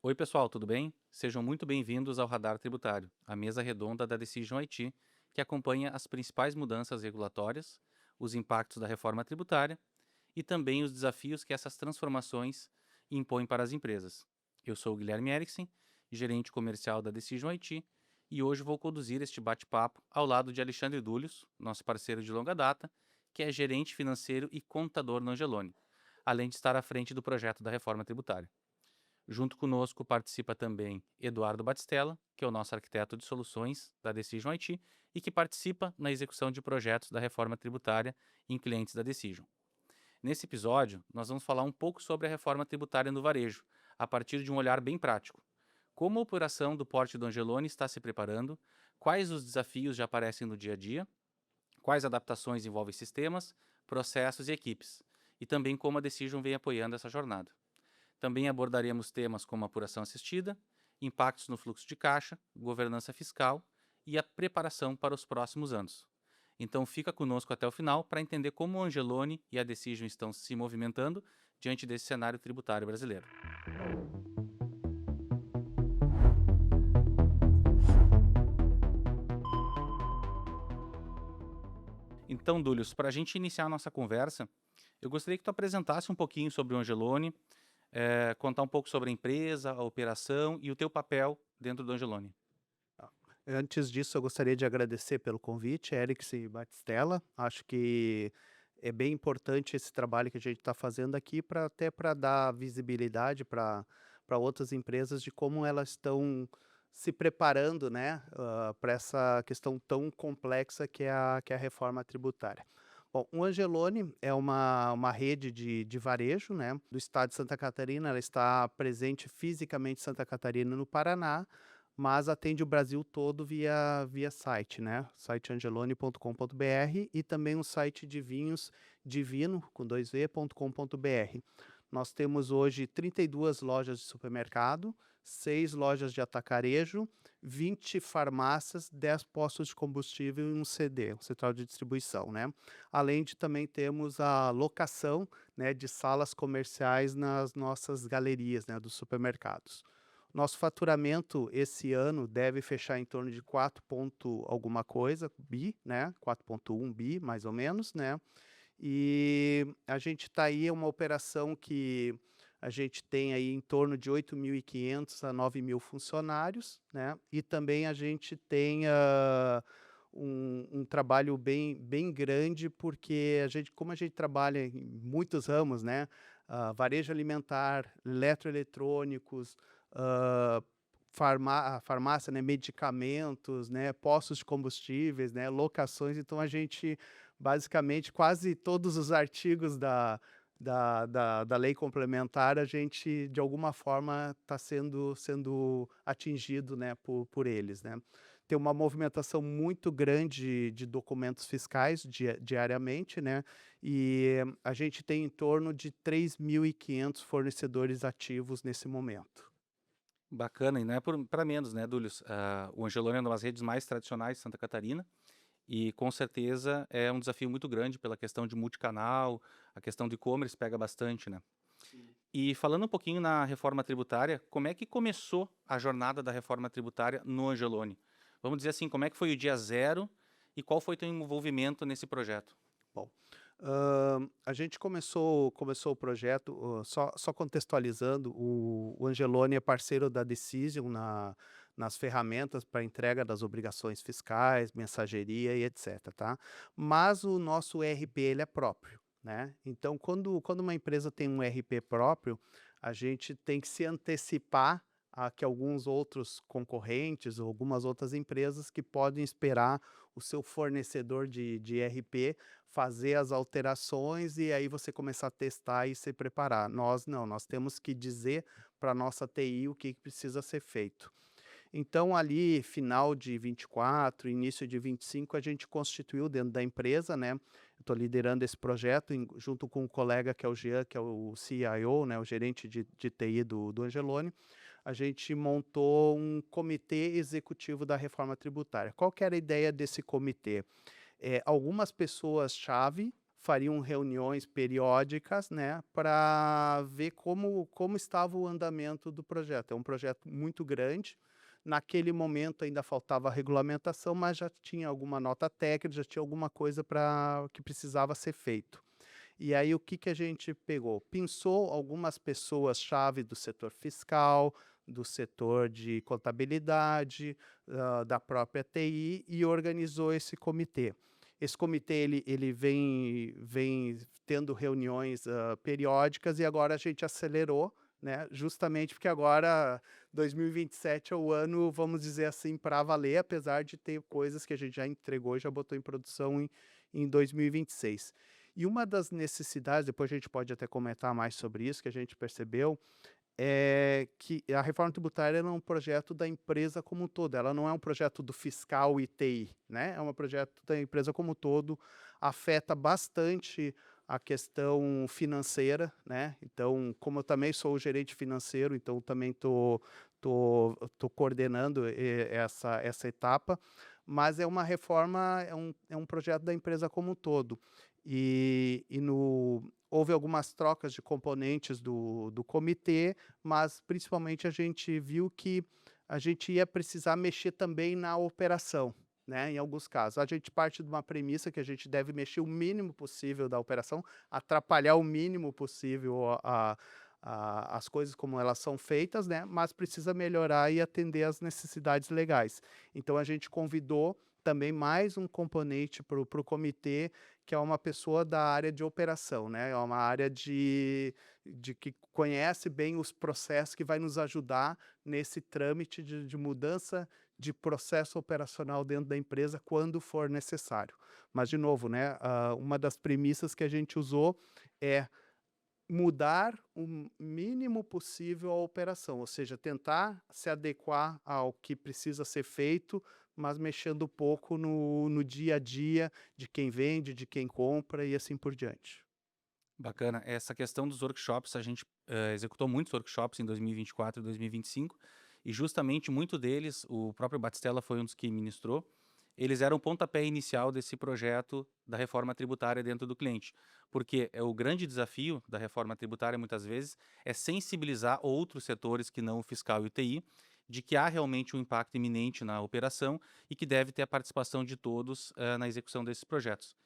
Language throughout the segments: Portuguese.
Oi, pessoal, tudo bem? Sejam muito bem-vindos ao Radar Tributário, a mesa redonda da Decision IT, que acompanha as principais mudanças regulatórias, os impactos da reforma tributária e também os desafios que essas transformações impõem para as empresas. Eu sou o Guilherme Eriksen, gerente comercial da Decision IT, e hoje vou conduzir este bate-papo ao lado de Alexandre Dúlios, nosso parceiro de longa data, que é gerente financeiro e contador no Angeloni, além de estar à frente do projeto da reforma tributária. Junto conosco participa também Eduardo Batistella, que é o nosso arquiteto de soluções da Decision IT e que participa na execução de projetos da reforma tributária em clientes da Decision. Nesse episódio, nós vamos falar um pouco sobre a reforma tributária no varejo, a partir de um olhar bem prático. Como a operação do porte do Angeloni está se preparando, quais os desafios já aparecem no dia a dia, quais adaptações envolvem sistemas, processos e equipes, e também como a Decision vem apoiando essa jornada. Também abordaremos temas como apuração assistida, impactos no fluxo de caixa, governança fiscal e a preparação para os próximos anos. Então fica conosco até o final para entender como o Angeloni e a Decision estão se movimentando diante desse cenário tributário brasileiro. Então, Dúlios, para a gente iniciar a nossa conversa, eu gostaria que tu apresentasse um pouquinho sobre o Angeloni, contar um pouco sobre a empresa, a operação e o teu papel dentro do Angeloni. Tá. Antes disso, eu gostaria de agradecer pelo convite, Eric Batistella. Acho que é bem importante esse trabalho que a gente está fazendo aqui para até para dar visibilidade para outras empresas de como elas estão se preparando, né, para essa questão tão complexa que é a reforma tributária. Bom, o Angeloni é uma rede de varejo, né, do estado de Santa Catarina. Ela está presente fisicamente em Santa Catarina e no Paraná, mas atende o Brasil todo via site, né, site angelone.com.br, e também um site de vinhos, divino, com 2v.com.br. Nós temos hoje 32 lojas de supermercado, 6 lojas de atacarejo, 20 farmácias, 10 postos de combustível e um CD, um central de distribuição, né. Além de também temos a locação, né, de salas comerciais nas nossas galerias, né, dos supermercados. Nosso faturamento esse ano deve fechar em torno de 4 ponto alguma coisa bi, né, 4,1 bi, mais ou menos, né. E a gente está aí, é uma operação que a gente tem aí em torno de 8.500 a 9.000 funcionários, né, e também a gente tem, um trabalho bem grande, porque como a gente trabalha em muitos ramos, né, varejo alimentar, eletroeletrônicos, hã, farmácia, né, medicamentos, né, postos de combustíveis, né, locações. Então a gente, basicamente, quase todos os artigos da lei complementar, a gente, de alguma forma, está sendo atingido, né, por eles, né. Tem uma movimentação muito grande de documentos fiscais diariamente, né, e a gente tem em torno de 3.500 fornecedores ativos nesse momento. Bacana, e não é para menos, né, Dúlios? O Angelone é uma das redes mais tradicionais de Santa Catarina e, com certeza, é um desafio muito grande pela questão de multicanal, a questão do e-commerce pega bastante, né? E falando um pouquinho na reforma tributária, como é que começou a jornada da reforma tributária no Angelone? Vamos dizer assim, como é que foi o dia zero e qual foi teu envolvimento nesse projeto? Bom, a gente começou o projeto, só contextualizando. O Angeloni é parceiro da Decision nas ferramentas para entrega das obrigações fiscais, mensageria e etcétera, tá. Mas o nosso ERP, ele é próprio, né. Então quando uma empresa tem um ERP próprio, a gente tem que se antecipar a que alguns outros concorrentes ou algumas outras empresas que podem esperar o seu fornecedor de ERP fazer as alterações, e aí você começar a testar e se preparar. Nós não, nós temos que dizer para a nossa TI o que precisa ser feito. Então, ali, final de 24, início de 25, a gente constituiu dentro da empresa, né. Eu estou liderando esse projeto junto com um colega, que é o Jean, que é o CIO, né, o gerente de TI do Angeloni. A gente montou um comitê executivo da reforma tributária. Qual que era a ideia desse comitê? Algumas pessoas-chave fariam reuniões periódicas, né, para ver como estava o andamento do projeto. É um projeto muito grande. Naquele momento ainda faltava a regulamentação, mas já tinha alguma nota técnica, já tinha alguma coisa para que precisava ser feito. E aí o que que a gente pegou? Pensou algumas pessoas-chave do setor fiscal, do setor de contabilidade, da própria TI e organizou esse comitê. Esse comitê ele vem tendo reuniões, periódicas e agora a gente acelerou, né, justamente porque agora 2027 é o ano, vamos dizer assim, para valer, apesar de ter coisas que a gente já entregou e já botou em produção em 2026. E uma das necessidades, depois a gente pode até comentar mais sobre isso, que a gente percebeu, é que a reforma tributária ela é um projeto da empresa como um todo, ela não é um projeto do fiscal e TI, né? É um projeto da empresa como um todo, afeta bastante a questão financeira, né? Então, como eu também sou o gerente financeiro, então também tô coordenando essa etapa, mas é uma reforma, é um projeto da empresa como um todo. E houve algumas trocas de componentes do comitê, mas principalmente a gente viu que a gente ia precisar mexer também na operação, né, em alguns casos. A gente parte de uma premissa que a gente deve mexer o mínimo possível da operação, atrapalhar o mínimo possível as coisas como elas são feitas, né, mas precisa melhorar e atender às necessidades legais. Então a gente convidou também mais um componente para o comitê, que é uma pessoa da área de operação, né, é uma área de que conhece bem os processos, que vai nos ajudar nesse trâmite de mudança de processo operacional dentro da empresa quando for necessário. Mas de novo, né, uma das premissas que a gente usou é mudar o mínimo possível a operação, ou seja, tentar se adequar ao que precisa ser feito, mas mexendo pouco no dia a dia de quem vende, de quem compra e assim por diante. Bacana. Essa questão dos workshops, a gente executou muitos workshops em 2024 e 2025, e justamente muito deles, o próprio Batistella foi um dos que ministrou, eles eram o pontapé inicial desse projeto da reforma tributária dentro do cliente. Porque o grande desafio da reforma tributária, muitas vezes, é sensibilizar outros setores que não o fiscal e o TI, de que há realmente um impacto iminente na operação e que deve ter a participação de todos na execução desses projetos.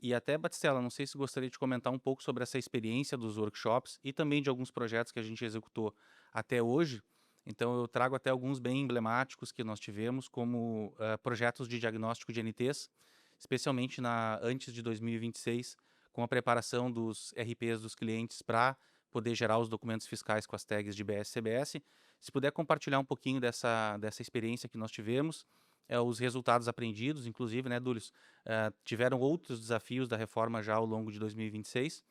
E até, Batistella, não sei se gostaria de comentar um pouco sobre essa experiência dos workshops e também de alguns projetos que a gente executou até hoje. Então, eu trago até alguns bem emblemáticos que nós tivemos, como projetos de diagnóstico de NTs, especialmente antes de 2026, com a preparação dos RPs dos clientes para poder gerar os documentos fiscais com as tags de BS e CBS. Se puder compartilhar um pouquinho dessa experiência que nós tivemos, os resultados aprendidos, inclusive, né, Dúlios? Tiveram outros desafios da reforma já ao longo de 2026,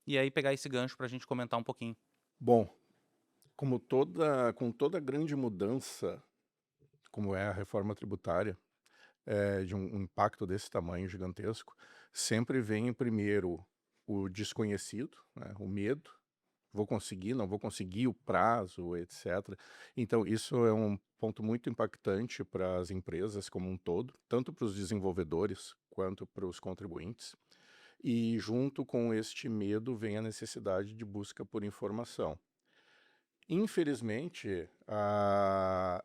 e aí pegar esse gancho para a gente comentar um pouquinho. Bom, com toda grande mudança, como é a reforma tributária, de um impacto desse tamanho gigantesco, sempre vem primeiro o desconhecido, né, o medo, vou conseguir, não vou conseguir, o prazo, etc. Então, isso é um ponto muito impactante para as empresas como um todo, tanto para os desenvolvedores quanto para os contribuintes. E junto com este medo vem a necessidade de busca por informação. Infelizmente, a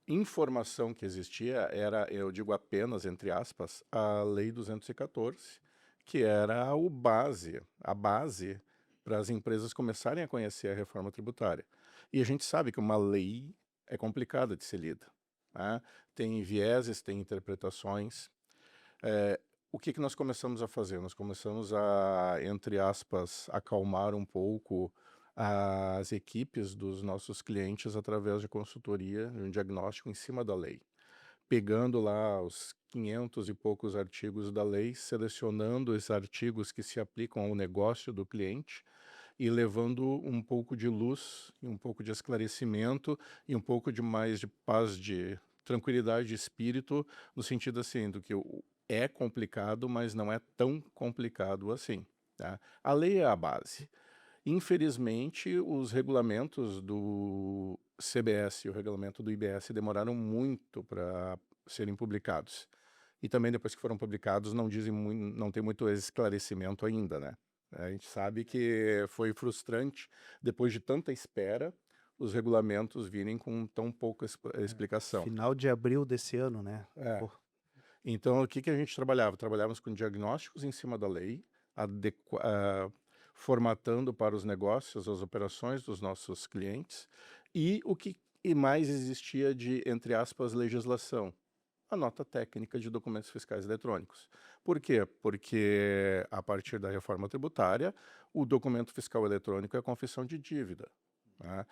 informação que existia era, eu digo apenas entre aspas, a Lei 214, que era a base para as empresas começarem a conhecer a reforma tributária. E a gente sabe que uma lei é complicada de ser lida, né? Tem vieses, tem interpretações. O que que nós começamos a fazer? Nós começamos a, entre aspas, acalmar um pouco as equipes dos nossos clientes através de consultoria, de um diagnóstico em cima da lei, pegando lá os 500 e poucos artigos da lei, selecionando esses artigos que se aplicam ao negócio do cliente e levando um pouco de luz, e um pouco de esclarecimento e um pouco de mais de paz, de tranquilidade de espírito, no sentido assim, do que é complicado, mas não é tão complicado assim, tá? A lei é a base. Infelizmente, os regulamentos do CBS e o regulamento do IBS demoraram muito para serem publicados. e também depois que foram publicados não dizem não tem muito esclarecimento ainda, né? A gente sabe que foi frustrante, depois de tanta espera, os regulamentos virem com tão pouca explicação. Final de abril desse ano, né? É. Pô, Então, o que que a gente trabalhava? Trabalhávamos com diagnósticos em cima da lei, formatando para os negócios, as operações dos nossos clientes, e o que mais existia de, entre aspas, legislação. A nota técnica de documentos fiscais eletrônicos. Por quê? Porque, a partir da reforma tributária, o documento fiscal eletrônico é a confissão de dívida, né?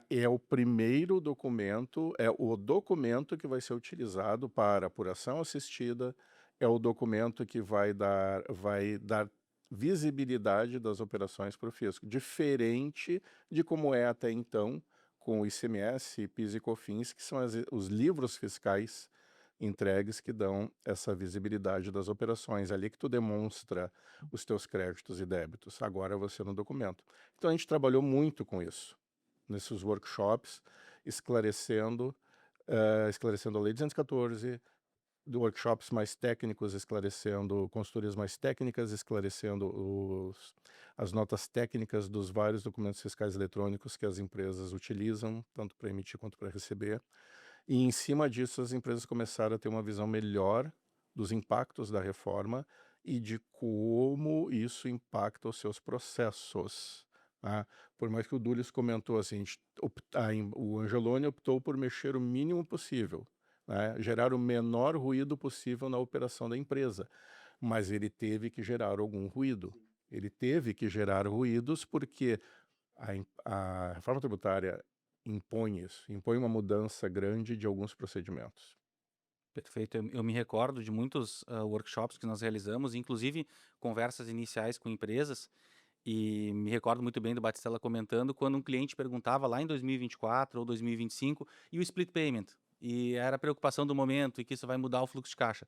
É o primeiro documento, é o documento que vai ser utilizado para apuração assistida, é o documento que vai dar visibilidade das operações para o fisco, diferente de como é até então com o ICMS, PIS e COFINS, que são os livros fiscais entregues que dão essa visibilidade das operações, ali que tu demonstra os teus créditos e débitos, agora você no documento. Então a gente trabalhou muito com isso, nesses workshops, esclarecendo a Lei 214, workshops mais técnicos, esclarecendo consultorias mais técnicas, esclarecendo as notas técnicas dos vários documentos fiscais eletrônicos que as empresas utilizam, tanto para emitir quanto para receber. E em cima disso, as empresas começaram a ter uma visão melhor dos impactos da reforma e de como isso impacta os seus processos, né? Por mais que o Dúlios comentou assim, o Angeloni optou por mexer o mínimo possível, né? Gerar o menor ruído possível na operação da empresa, mas ele teve que gerar algum ruído. Ele teve que gerar ruídos porque a reforma tributária impõe isso, impõe uma mudança grande de alguns procedimentos. Perfeito. Eu me recordo de muitos workshops que nós realizamos, inclusive conversas iniciais com empresas, e me recordo muito bem do Batistella comentando quando um cliente perguntava lá em 2024 ou 2025 e o split payment, e era a preocupação do momento e que isso vai mudar o fluxo de caixa.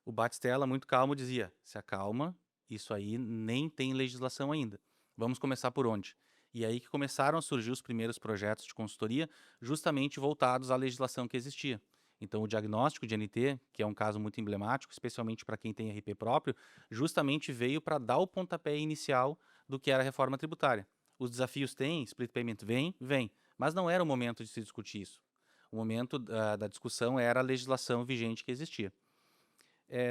O Batistella, muito calmo, dizia: se acalma, isso aí nem tem legislação ainda. Vamos começar por onde? E aí que começaram a surgir os primeiros projetos de consultoria, justamente voltados à legislação que existia. Então, o diagnóstico de NT, que é um caso muito emblemático, especialmente para quem tem RP próprio, justamente veio para dar o pontapé inicial do que era a reforma tributária. Os desafios têm, split payment vem, mas não era o momento de se discutir isso. O momento da discussão era a legislação vigente que existia.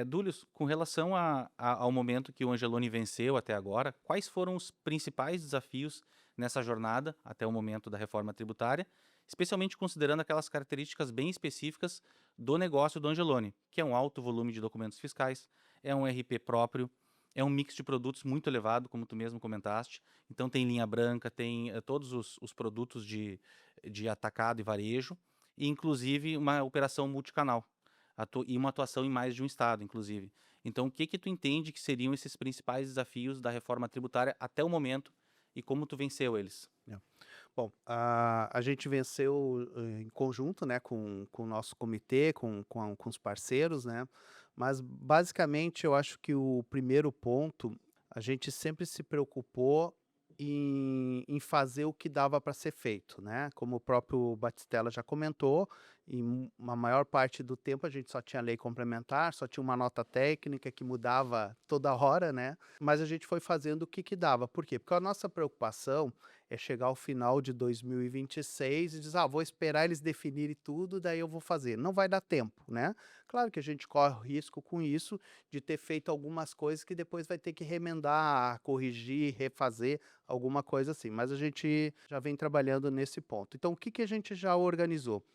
Dúlios, com relação ao momento que o Angeloni venceu até agora, quais foram os principais desafios nessa jornada até o momento da reforma tributária, especialmente considerando aquelas características bem específicas do negócio do Angeloni, que é um alto volume de documentos fiscais, é um RP próprio, é um mix de produtos muito elevado, como tu mesmo comentaste, então tem linha branca, tem todos os produtos de atacado e varejo, e inclusive uma operação multicanal e uma atuação em mais de um estado, inclusive. Então, o que que tu entende que seriam esses principais desafios da reforma tributária até o momento e como tu venceu eles? é. Bom, a gente venceu em conjunto, né, com o nosso comitê, com os parceiros, né, mas basicamente eu acho que o primeiro ponto, a gente sempre se preocupou em fazer o que dava para ser feito, né, como o próprio Batistella já comentou, em uma maior parte do tempo a gente só tinha lei complementar, só tinha uma nota técnica que mudava toda hora, né, mas a gente foi fazendo o que dava. Por quê? Porque a nossa preocupação é chegar ao final de 2026 e dizer: "Ah, vou esperar eles definirem tudo, daí eu vou fazer". Não vai dar tempo, né. Claro que a gente corre o risco com isso, de ter feito algumas coisas que depois vai ter que remendar, corrigir, refazer, alguma coisa assim, mas a gente já vem trabalhando nesse ponto. Então o que a gente já organizou?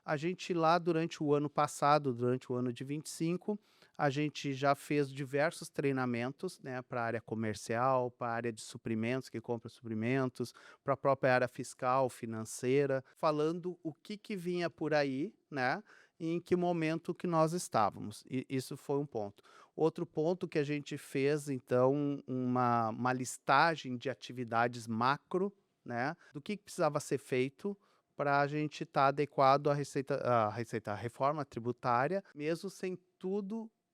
A gente lá durante o ano passado, durante o ano de 25, a gente já fez diversos treinamentos, né, para a área comercial, para a área de suprimentos, que compra suprimentos, para a própria área fiscal, financeira, falando o que vinha por aí, né, e em que momento que nós estávamos. E isso foi um ponto. Outro ponto que a gente fez, então, uma listagem de atividades macro, né, do que precisava ser feito para a gente estar adequado à reforma tributária, mesmo sem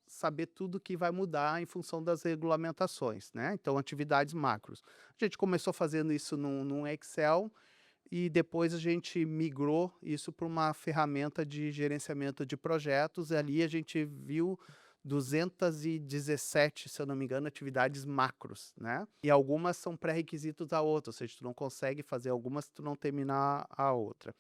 saber tudo que vai mudar em função das regulamentações, né? Então, atividades macros. A gente começou fazendo isso num Excel e depois a gente migrou isso para uma ferramenta de gerenciamento de projetos, e ali a gente viu 217, se eu não me engano, atividades macros, né? E algumas são pré-requisitos da outra, ou seja, tu não consegue fazer algumas se tu não terminar a outra.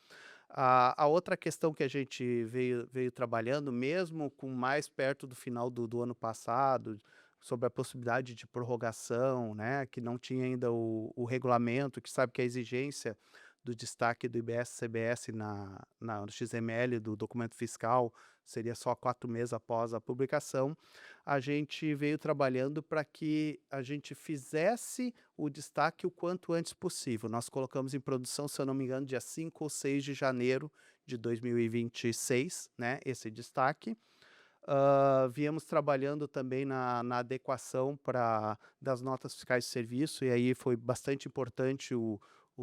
A outra questão que a gente veio trabalhando, mesmo com mais perto do final do ano passado, sobre a possibilidade de prorrogação, né, que não tinha ainda o regulamento, que sabe que a exigência do destaque do IBS-CBS no XML do documento fiscal seria só 4 meses após a publicação. A gente veio trabalhando para que a gente fizesse o destaque o quanto antes possível. Nós colocamos em produção, se eu não me engano, dia 5 ou 6 de janeiro de 2026, né, esse destaque. Viemos trabalhando também na adequação das notas fiscais de serviço, e aí foi bastante importante o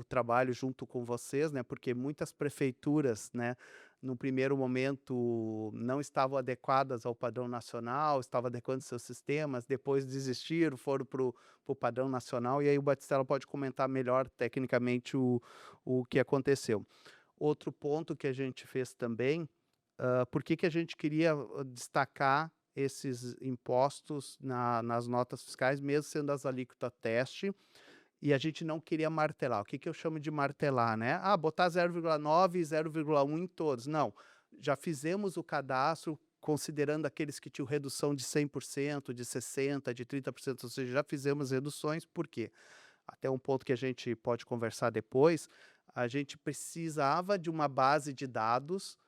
trabalho junto com vocês, né, porque muitas prefeituras, né, no primeiro momento não estavam adequadas ao padrão nacional, estavam adequando seus sistemas, depois desistiram, foram para o padrão nacional, e aí o Batistella pode comentar melhor tecnicamente o que aconteceu. Outro ponto que a gente fez também, por que a gente queria destacar esses impostos nas notas fiscais, mesmo sendo as alíquota teste, e a gente não queria martelar. O que eu chamo de martelar, né? Botar 0,9 e 0,1 em todos. Não, já fizemos o cadastro considerando aqueles que tinham redução de 100%, de 60%, de 30%, ou seja, já fizemos reduções. Por quê? Até um ponto que a gente pode conversar depois, a gente precisava de uma base de dados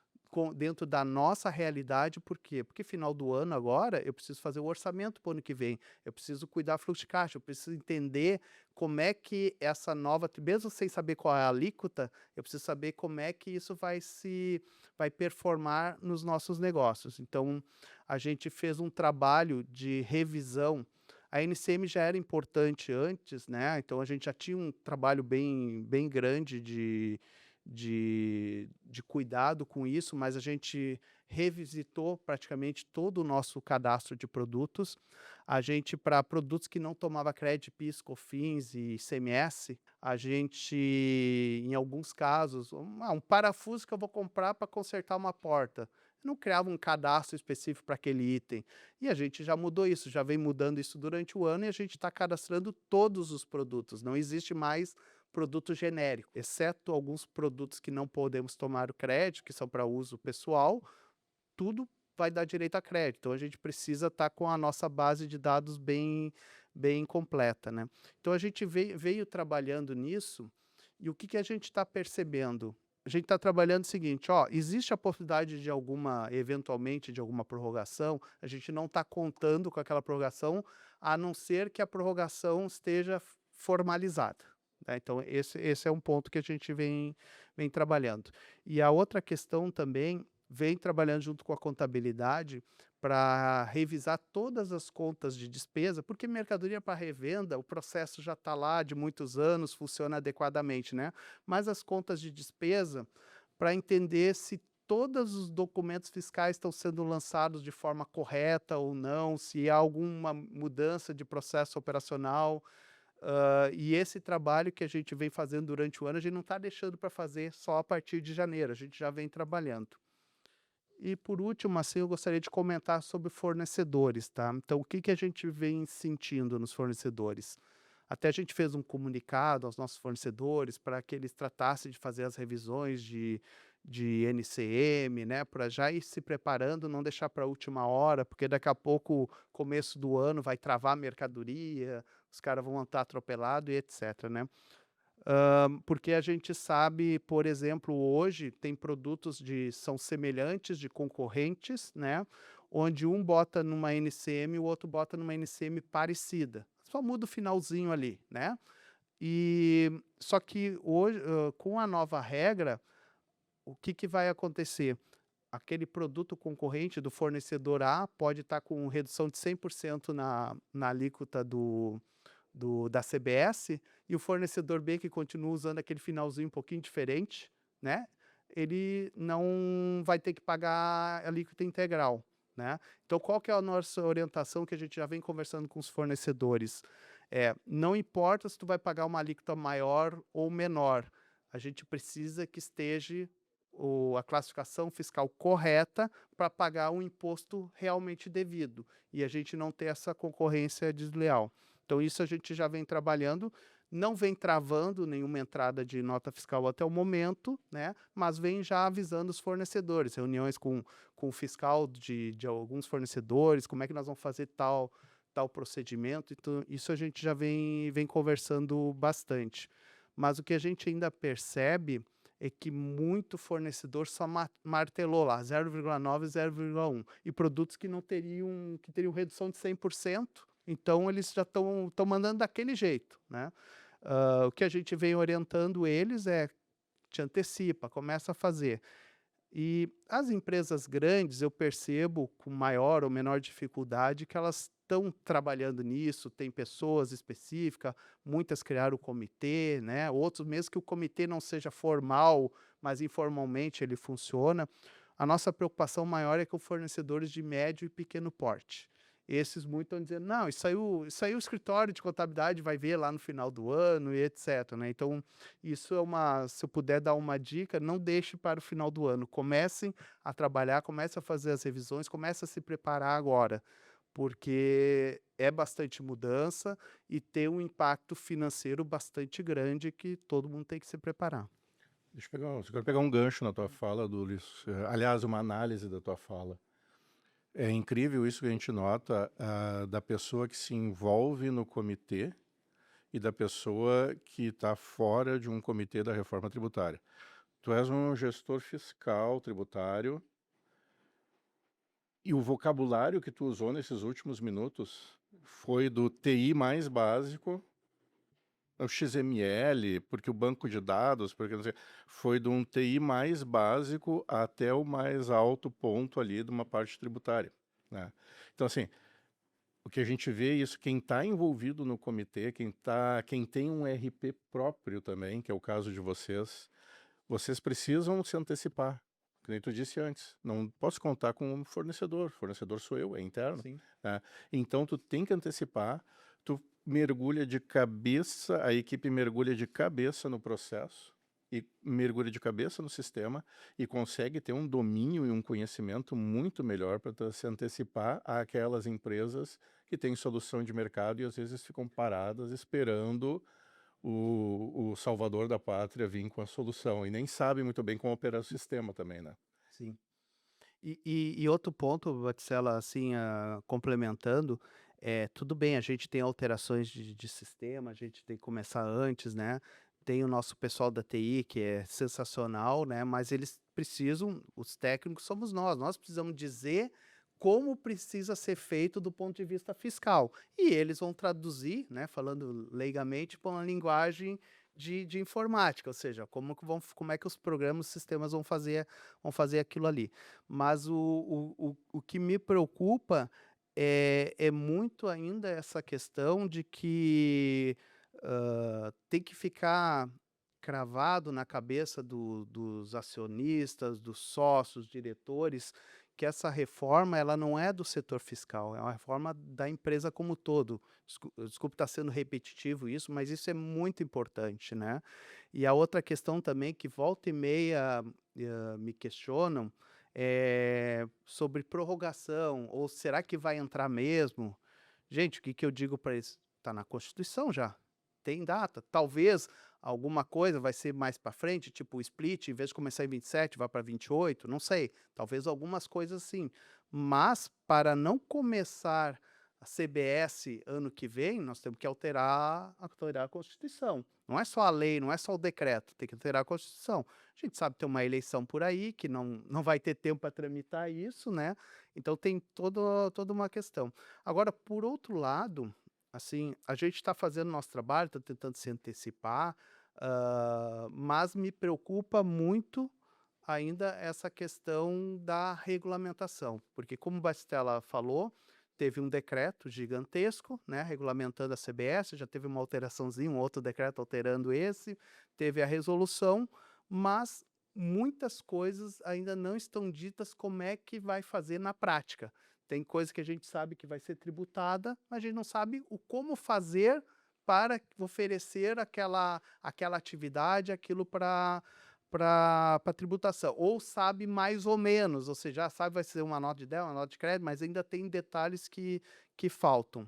dentro da nossa realidade. Por quê? Porque final do ano agora eu preciso fazer o orçamento para o ano que vem, eu preciso cuidar do fluxo de caixa, eu preciso entender como é que essa nova, mesmo sem saber qual é a alíquota, eu preciso saber como é que isso vai performar nos nossos negócios. Então, a gente fez um trabalho de revisão. A NCM já era importante antes, né? Então a gente já tinha um trabalho bem grande de cuidado com isso, mas a gente revisitou praticamente todo o nosso cadastro de produtos. A gente, para produtos que não tomava crédito, PIS, COFINS e ICMS, a gente, em alguns casos, um parafuso que eu vou comprar para consertar uma porta, não criava um cadastro específico para aquele item. E a gente já mudou isso, já vem mudando isso durante o ano, e a gente está cadastrando todos os produtos. Não existe mais produto genérico, exceto alguns produtos que não podemos tomar o crédito, que são para uso pessoal, tudo vai dar direito a crédito. Então a gente precisa estar com a nossa base de dados bem completa, né? Então a gente veio trabalhando nisso, e o que a gente está percebendo? A gente está trabalhando o seguinte, existe a possibilidade de eventualmente, de alguma prorrogação, a gente não está contando com aquela prorrogação, a não ser que a prorrogação esteja formalizada, né? Então, esse é um ponto que a gente vem trabalhando. E a outra questão também, vem trabalhando junto com a contabilidade para revisar todas as contas de despesa, porque mercadoria para revenda, o processo já está lá de muitos anos, funciona adequadamente, né? Mas as contas de despesa, para entender se todos os documentos fiscais estão sendo lançados de forma correta ou não, se há alguma mudança de processo operacional. E esse trabalho que a gente vem fazendo durante o ano, a gente não está deixando para fazer só a partir de janeiro, a gente já vem trabalhando. E por último, assim, eu gostaria de comentar sobre fornecedores, tá? Então, o que a gente vem sentindo nos fornecedores? Até a gente fez um comunicado aos nossos fornecedores para que eles tratassem de fazer as revisões de NCM, né? Para já ir se preparando, não deixar para a última hora, porque daqui a pouco, começo do ano, vai travar a mercadoria, os caras vão estar atropelados e etc, né? Porque a gente sabe, por exemplo, hoje tem produtos são semelhantes, de concorrentes, né? Onde um bota numa NCM e o outro bota numa NCM parecida. Só muda o finalzinho ali, né? Só que hoje, com a nova regra, o que vai acontecer? Aquele produto concorrente do fornecedor A pode estar com redução de 100% na alíquota da CBS, e o fornecedor B, que continua usando aquele finalzinho um pouquinho diferente, né? Ele não vai ter que pagar a alíquota integral, né? Então, qual que é a nossa orientação que a gente já vem conversando com os fornecedores? Não importa se tu vai pagar uma alíquota maior ou menor, a gente precisa que esteja a classificação fiscal correta para pagar um imposto realmente devido, e a gente não ter essa concorrência desleal. Então isso a gente já vem trabalhando, não vem travando nenhuma entrada de nota fiscal até o momento, né, mas vem já avisando os fornecedores, reuniões com o fiscal de alguns fornecedores, como é que nós vamos fazer tal procedimento, então isso a gente já vem conversando bastante. Mas o que a gente ainda percebe é que muito fornecedor só martelou lá 0,9, 0,1 e produtos que não teriam redução de 100%, então eles já estão mandando daquele jeito, né. O que a gente vem orientando eles é: te antecipa, começa a fazer. E as empresas grandes, eu percebo com maior ou menor dificuldade que elas estão trabalhando nisso, tem pessoas específicas, muitas criaram o comitê, né? Outros, mesmo que o comitê não seja formal, mas informalmente ele funciona. A nossa preocupação maior é com fornecedores de médio e pequeno porte. Esses muitos estão dizendo, não, isso aí o escritório de contabilidade vai ver lá no final do ano e etc, né? Então, isso é se eu puder dar uma dica, não deixe para o final do ano. Comecem a trabalhar, comecem a fazer as revisões, comecem a se preparar agora, porque é bastante mudança e tem um impacto financeiro bastante grande que todo mundo tem que se preparar. Eu quero pegar um gancho na tua fala, Lulis. Aliás, uma análise da tua fala. É incrível isso que a gente nota da pessoa que se envolve no comitê e da pessoa que está fora de um comitê da reforma tributária. Tu és um gestor fiscal tributário e o vocabulário que tu usou nesses últimos minutos foi do TI mais básico, o XML, porque o banco de dados, porque não sei, foi de um TI mais básico até o mais alto ponto ali de uma parte tributária, né? Então, assim, o que a gente vê é isso, quem está envolvido no comitê, quem tem um RP próprio também, que é o caso de vocês precisam se antecipar. Que nem tu disse antes, não posso contar com um fornecedor sou eu, é interno, Sim. né? Então tu tem que antecipar, tu mergulha de cabeça, a equipe mergulha de cabeça no processo e mergulha de cabeça no sistema e consegue ter um domínio e um conhecimento muito melhor para se antecipar àquelas empresas que têm solução de mercado e às vezes ficam paradas esperando o salvador da pátria vir com a solução e nem sabe muito bem como operar o sistema também, né? Sim. E outro ponto, Baticela, assim, complementando, tudo bem, a gente tem alterações de sistema, a gente tem que começar antes, né? Tem o nosso pessoal da TI, que é sensacional, né? Mas eles precisam, os técnicos somos nós precisamos dizer como precisa ser feito do ponto de vista fiscal. E eles vão traduzir, né, falando leigamente, para uma linguagem de informática, ou seja, como é que os programas, os sistemas vão fazer aquilo ali. Mas o que me preocupa é muito ainda essa questão de que tem que ficar cravado na cabeça dos acionistas, dos sócios, diretores, que essa reforma ela não é do setor fiscal, é uma reforma da empresa como um todo. Desculpe estar sendo repetitivo isso, mas isso é muito importante, né? E a outra questão também que volta e meia me questionam é sobre prorrogação, ou será que vai entrar mesmo? Gente, o que que eu digo para isso? Está na Constituição já, tem data. Talvez alguma coisa vai ser mais para frente, tipo o split, em vez de começar em 27, vai para 28, não sei. Talvez algumas coisas sim. Mas para não começar a CBS ano que vem, nós temos que alterar a Constituição. Não é só a lei, não é só o decreto, tem que alterar a Constituição. A gente sabe que tem uma eleição por aí, que não vai ter tempo para tramitar isso, né? Então tem toda uma questão. Agora, por outro lado, assim, a gente está fazendo nosso trabalho, está tentando se antecipar, mas me preocupa muito ainda essa questão da regulamentação, porque como o Bastella falou, teve um decreto gigantesco, né, regulamentando a CBS, já teve uma alteraçãozinha, um outro decreto alterando esse, teve a resolução, mas muitas coisas ainda não estão ditas como é que vai fazer na prática. Tem coisa que a gente sabe que vai ser tributada, mas a gente não sabe o como fazer para oferecer aquela atividade, aquilo para tributação, ou sabe mais ou menos, ou seja, já sabe vai ser uma nota de débito, uma nota de crédito, mas ainda tem detalhes que faltam.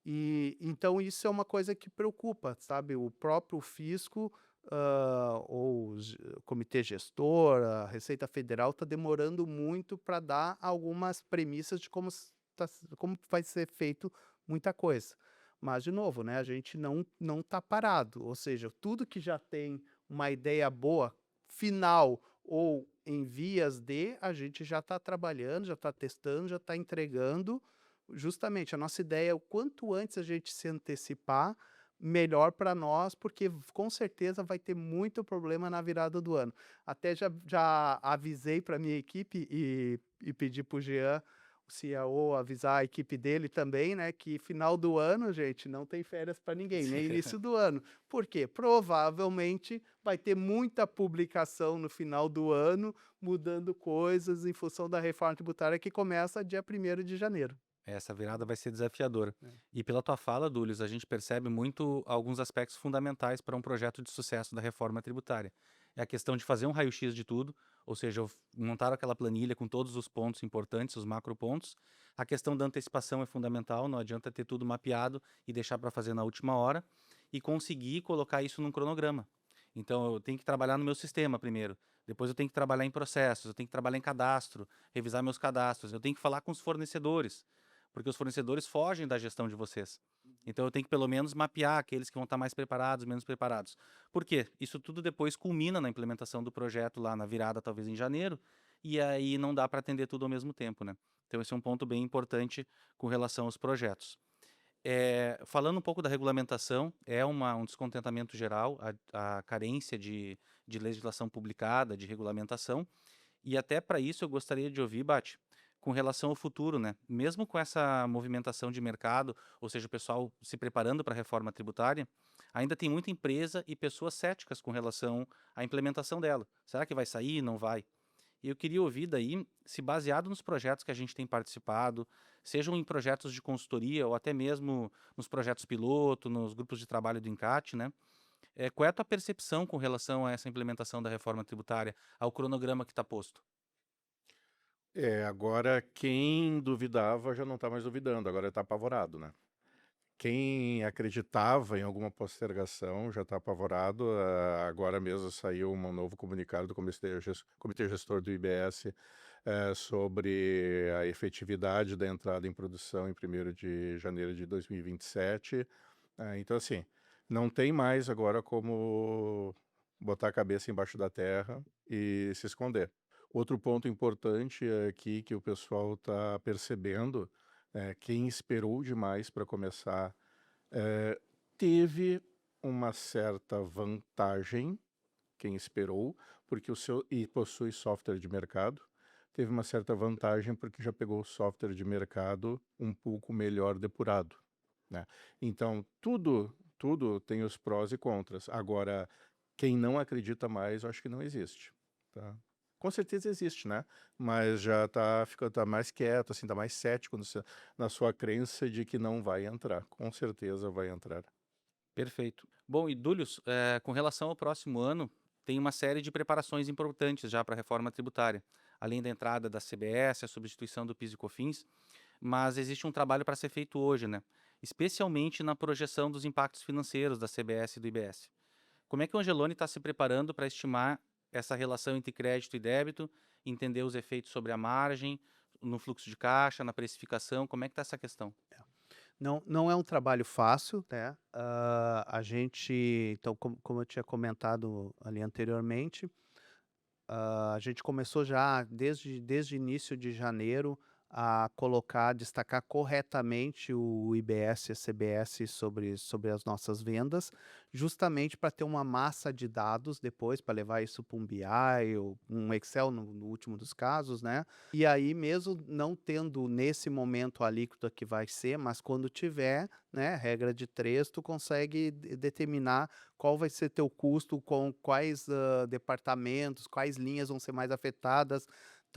E então isso é uma coisa que preocupa, sabe, o próprio fisco, ou o comitê gestor, a Receita Federal está demorando muito para dar algumas premissas de como vai ser feito muita coisa. Mas de novo, né, a gente não está parado, ou seja, tudo que já tem uma ideia boa, final ou em vias de, a gente já está trabalhando, já está testando, já está entregando. Justamente, a nossa ideia é o quanto antes a gente se antecipar, melhor para nós, porque com certeza vai ter muito problema na virada do ano. Até já avisei para minha equipe e pedi para o Jean, o CIO, avisar a equipe dele também, né, que final do ano, gente, não tem férias para ninguém, nem início do ano. Por quê? Provavelmente vai ter muita publicação no final do ano, mudando coisas em função da reforma tributária que começa dia 1º de janeiro. Essa virada vai ser desafiadora. É. E pela tua fala, Dúlios, a gente percebe muito alguns aspectos fundamentais para um projeto de sucesso da reforma tributária. É a questão de fazer um raio-x de tudo, ou seja, montar aquela planilha com todos os pontos importantes, os macropontos. A questão da antecipação é fundamental, não adianta ter tudo mapeado e deixar para fazer na última hora. E conseguir colocar isso num cronograma. Então, eu tenho que trabalhar no meu sistema primeiro. Depois eu tenho que trabalhar em processos, eu tenho que trabalhar em cadastro, revisar meus cadastros, eu tenho que falar com os fornecedores, porque os fornecedores fogem da gestão de vocês. Então eu tenho que pelo menos mapear aqueles que vão estar mais preparados, menos preparados. Por quê? Isso tudo depois culmina na implementação do projeto lá na virada, talvez em janeiro, e aí não dá para atender tudo ao mesmo tempo, né? Então esse é um ponto bem importante com relação aos projetos. Falando um pouco da regulamentação, é um descontentamento geral, a carência de legislação publicada, de regulamentação, e até para isso eu gostaria de ouvir, Bate, com relação ao futuro, né? Mesmo com essa movimentação de mercado, ou seja, o pessoal se preparando para a reforma tributária, ainda tem muita empresa e pessoas céticas com relação à implementação dela. Será que vai sair? Não vai? E eu queria ouvir daí, se baseado nos projetos que a gente tem participado, sejam em projetos de consultoria ou até mesmo nos projetos piloto, nos grupos de trabalho do Encate, né? Qual é a tua percepção com relação a essa implementação da reforma tributária, ao cronograma que está posto? Agora quem duvidava já não está mais duvidando, agora está apavorado, né? Quem acreditava em alguma postergação já está apavorado. Agora mesmo saiu um novo comunicado do Comitê Gestor do IBS sobre a efetividade da entrada em produção em 1º de janeiro de 2027. Então, assim, não tem mais agora como botar a cabeça embaixo da terra e se esconder. Outro ponto importante aqui que o pessoal está percebendo, quem esperou demais para começar, teve uma certa vantagem, quem esperou, porque e possui software de mercado, teve uma certa vantagem porque já pegou o software de mercado um pouco melhor depurado, né? Então, tudo tem os prós e contras. Agora, quem não acredita mais, eu acho que não existe, tá? Com certeza existe, né? Mas já tá mais quieto, assim, tá mais cético na sua crença de que não vai entrar. Com certeza vai entrar. Perfeito. Bom, e Dúlios, com relação ao próximo ano, tem uma série de preparações importantes já para a reforma tributária. Além da entrada da CBS, a substituição do PIS e COFINS, mas existe um trabalho para ser feito hoje, né? Especialmente na projeção dos impactos financeiros da CBS e do IBS. Como é que o Angeloni está se preparando para estimar essa relação entre crédito e débito, entender os efeitos sobre a margem, no fluxo de caixa, na precificação? Como é que está essa questão? Não é um trabalho fácil, né? A gente, então, como eu tinha comentado ali anteriormente, a gente começou já desde início de janeiro a destacar corretamente o IBS e a CBS sobre as nossas vendas, justamente para ter uma massa de dados depois, para levar isso para um BI ou um Excel no último dos casos, né? E aí, mesmo não tendo nesse momento a alíquota que vai ser, mas quando tiver, né, regra de 3, tu consegue determinar qual vai ser teu custo, com quais departamentos, quais linhas vão ser mais afetadas.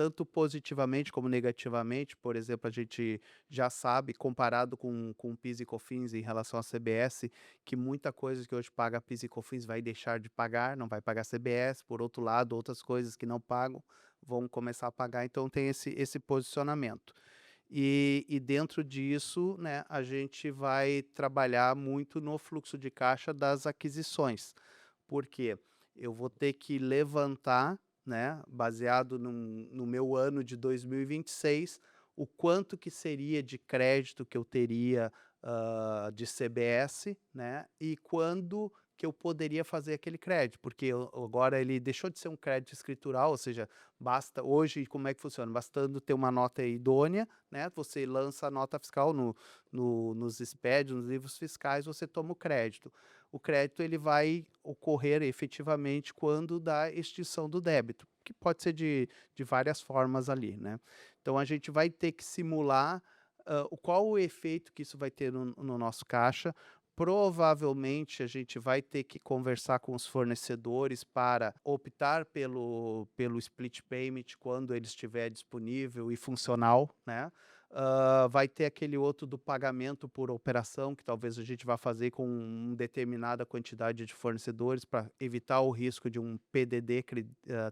tanto positivamente como negativamente. Por exemplo, a gente já sabe, comparado com PIS e COFINS em relação à CBS, que muita coisa que hoje paga PIS e COFINS vai deixar de pagar, não vai pagar CBS. Por outro lado, outras coisas que não pagam vão começar a pagar, então tem esse posicionamento. E dentro disso, né, a gente vai trabalhar muito no fluxo de caixa das aquisições. Por quê? Eu vou ter que levantar, né, baseado no meu ano de 2026, o quanto que seria de crédito que eu teria, de CBS, né, e quando que eu poderia fazer aquele crédito, porque agora ele deixou de ser um crédito escritural, ou seja, basta hoje como é que funciona? Bastando ter uma nota idônea, né, você lança a nota fiscal nos SPED, nos livros fiscais, você toma o crédito. O crédito ele vai ocorrer efetivamente quando da extinção do débito, que pode ser de várias formas ali, né. Então a gente vai ter que simular, qual o efeito que isso vai ter no nosso caixa. Provavelmente a gente vai ter que conversar com os fornecedores para optar pelo split payment quando ele estiver disponível e funcional, né. Vai ter aquele outro do pagamento por operação, que talvez a gente vá fazer com uma determinada quantidade de fornecedores para evitar o risco de um PDD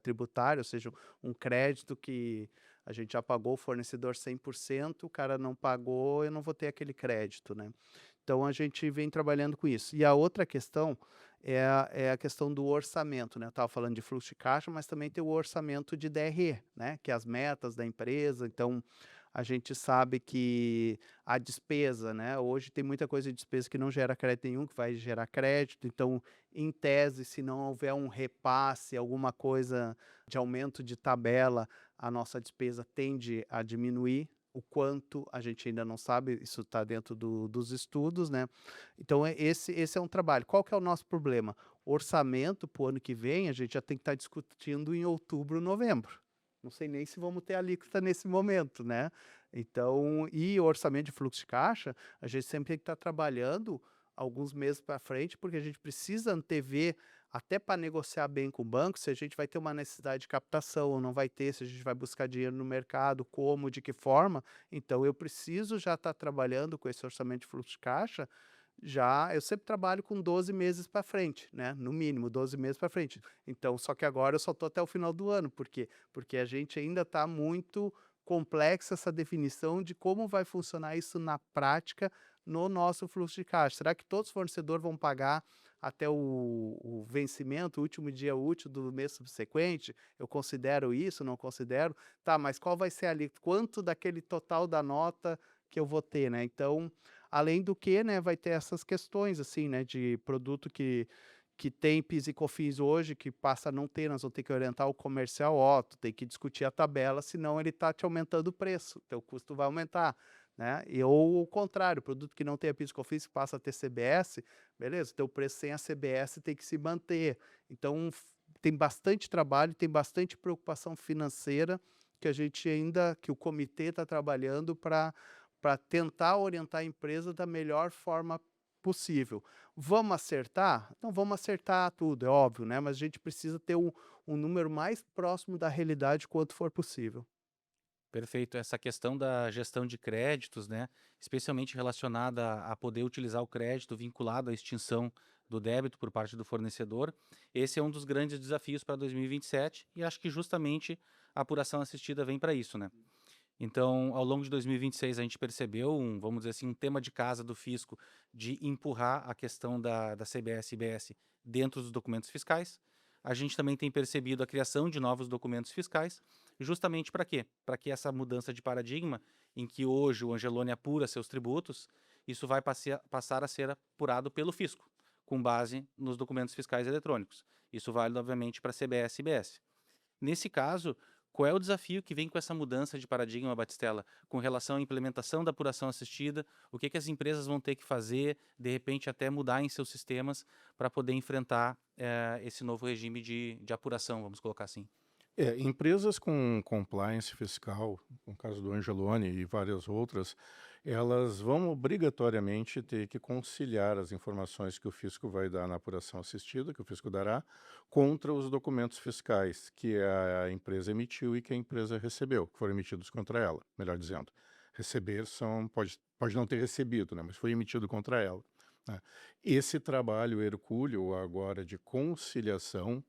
tributário, ou seja, um crédito que a gente já pagou o fornecedor 100%, o cara não pagou, eu não vou ter aquele crédito, né. Então a gente vem trabalhando com isso. E a outra questão é a questão do orçamento, né, eu estava falando de fluxo de caixa, mas também tem o orçamento de DRE, né, que é as metas da empresa. Então a gente sabe que a despesa, né, hoje tem muita coisa de despesa que não gera crédito nenhum, que vai gerar crédito. Então, em tese, se não houver um repasse, alguma coisa de aumento de tabela, a nossa despesa tende a diminuir. O quanto a gente ainda não sabe, isso está dentro dos estudos, né. Então esse é um trabalho. Qual que é o nosso problema? Orçamento para o ano que vem, a gente já tem que estar discutindo em outubro, novembro. Não sei nem se vamos ter alíquota nesse momento, né. Então e orçamento de fluxo de caixa, a gente sempre tem que estar trabalhando alguns meses para frente, porque a gente precisa antever, até para negociar bem com o banco, se a gente vai ter uma necessidade de captação ou não vai ter, se a gente vai buscar dinheiro no mercado, como, de que forma. Então eu preciso já estar trabalhando com esse orçamento de fluxo de caixa. Já eu sempre trabalho com 12 meses para frente, né, no mínimo 12 meses para frente. Então, só que agora eu só estou até o final do ano. Por quê? Porque a gente ainda está muito complexa essa definição de como vai funcionar isso na prática no nosso fluxo de caixa. Será que todos os fornecedores vão pagar até o vencimento, o último dia útil do mês subsequente? Eu considero isso, não considero? Tá, mas qual vai ser ali? Quanto daquele total da nota que eu vou ter, né? Então, além do que, né, vai ter essas questões, assim, né, de produto que tem PIS e COFINS hoje, que passa a não ter, nós vamos ter que orientar o comercial, ó, tu tem que discutir a tabela, senão ele está te aumentando o preço, teu custo vai aumentar, né. Ou o contrário, produto que não tem a PIS e COFINS passa a ter CBS, beleza, teu preço sem a CBS tem que se manter. Então tem bastante trabalho, tem bastante preocupação financeira que o comitê está trabalhando para tentar orientar a empresa da melhor forma possível. Vamos acertar? Não vamos acertar tudo, é óbvio, né, mas a gente precisa ter um número mais próximo da realidade quanto for possível. Perfeito. Essa questão da gestão de créditos, né, especialmente relacionada a poder utilizar o crédito vinculado à extinção do débito por parte do fornecedor, esse é um dos grandes desafios para 2027 e acho que justamente a apuração assistida vem para isso, né? Então, ao longo de 2026, a gente percebeu vamos dizer assim, um tema de casa do fisco de empurrar a questão da CBS e IBS dentro dos documentos fiscais. A gente também tem percebido a criação de novos documentos fiscais, justamente para quê? Para que essa mudança de paradigma, em que hoje o Angelone apura seus tributos, isso vai passar a ser apurado pelo fisco, com base nos documentos fiscais eletrônicos. Isso vale, obviamente, para CBS e IBS. Nesse caso, qual é o desafio que vem com essa mudança de paradigma, Batistella, com relação à implementação da apuração assistida? O que as empresas vão ter que fazer, de repente até mudar em seus sistemas para poder enfrentar esse novo regime de apuração, vamos colocar assim? Empresas com compliance fiscal, no caso do Angeloni e várias outras, elas vão obrigatoriamente ter que conciliar as informações que o fisco vai dar na apuração assistida, que o fisco dará, contra os documentos fiscais que a empresa emitiu e que a empresa recebeu, que foram emitidos contra ela, melhor dizendo. Receber pode não ter recebido, né, mas foi emitido contra ela, né. Esse trabalho hercúleo agora de conciliação,